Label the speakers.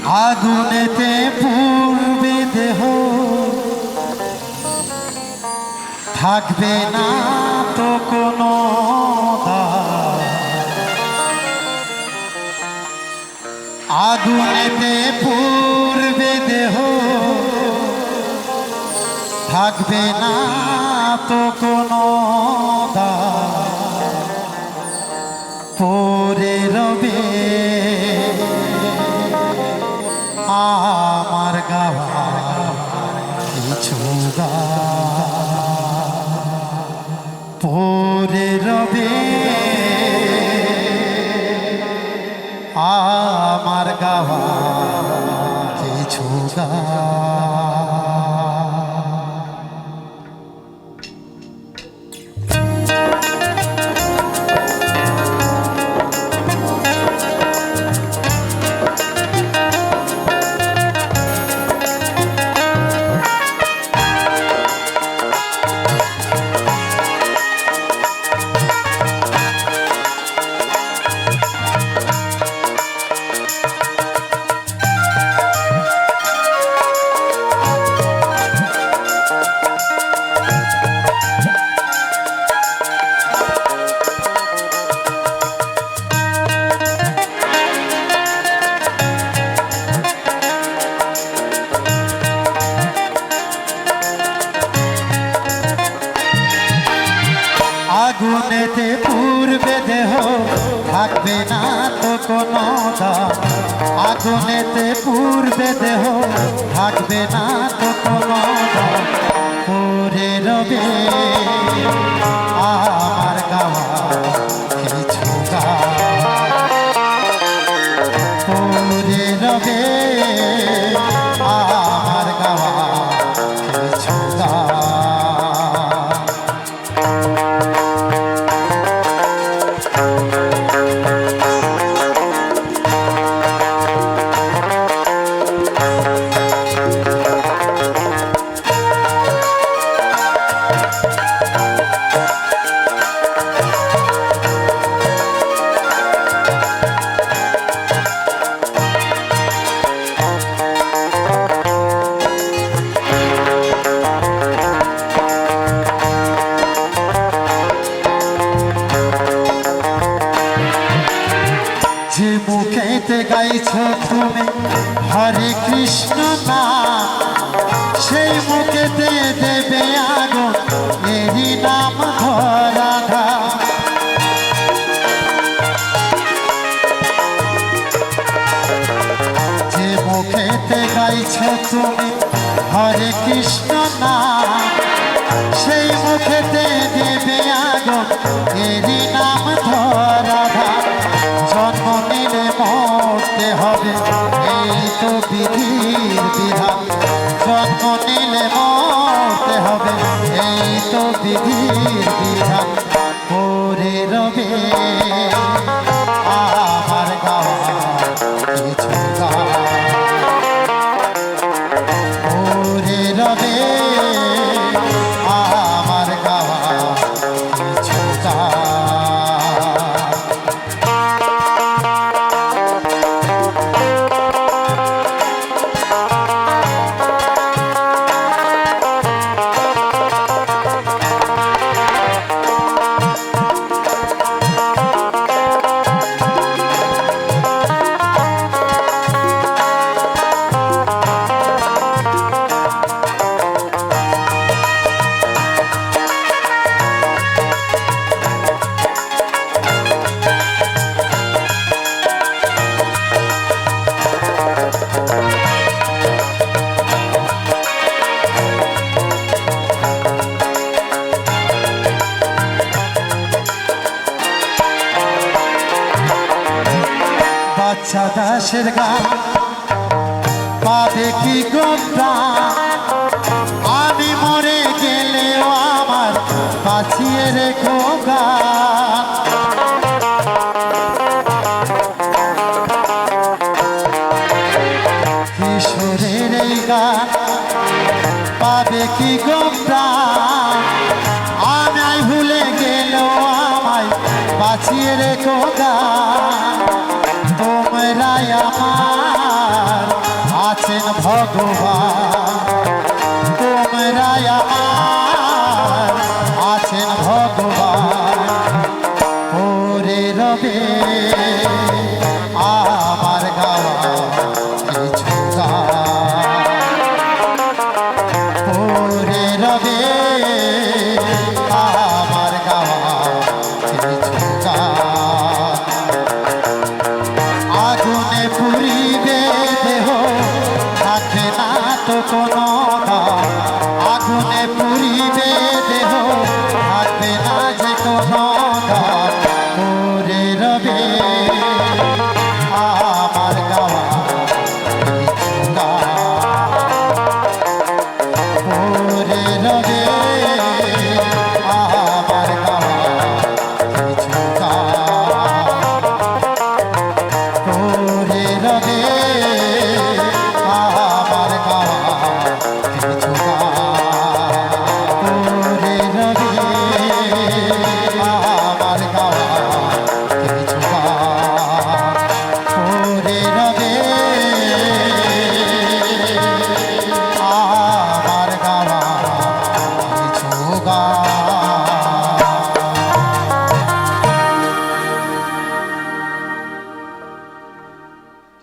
Speaker 1: আগুনেতে পূর্বে দেহ থাকবে না তো কোনো আগুনেতে পূর্বে দেহ থাকবে না তো কোনো পরে রবে আমার গাওয়া কিছু পরে রবে আমার গাওয়া কিছু আগুনেতে পূর্বে দেহ থাকবে না তো কোনো আগুনেতে পূর্বে দেহ থাকবে না তো কোনো পরে রবে আমার গাওয়া কিছু পরে রবে আমার গাওয়া কিছু যে মুখেতে গাইছ তুমি হরে কৃষ্ণ নাম সেই মুখেতে দেবে আগুন এরই নাম ধরা যে মুখেতে গাইছ তুমি হরে কৃষ্ণ নাম সেই মুখেতে দেবে আগুন এরই নাম ধরা জন্ম নিলে মরতে হবে এই তো বিধির বিধান জন্ম নিলে মরতে হবে এই তো বিধির বিধান পরে রবে আমার গাওয়া কিছু পরে রবে আমার গাওয়া কিছু বাচ্চা দাসের গান পাবে কি গোটা আমি মরে গেলেও আমার বাঁচিয়ে রেখো গান কিশোরের এই গান পাবে কি গোটা আমি ভুলে গেলেও আমায় বাঁচিয়ে রেখো গান তোমরাই আমার ভগবান তোমরা আমার আছেন ভগবান ওরে রবে আমার গাওয়া কিছু গান ওরে রবে আমার গাওয়া কিছু গান আগুনে পুরিবে দেহ থাকে না তো কোনো গান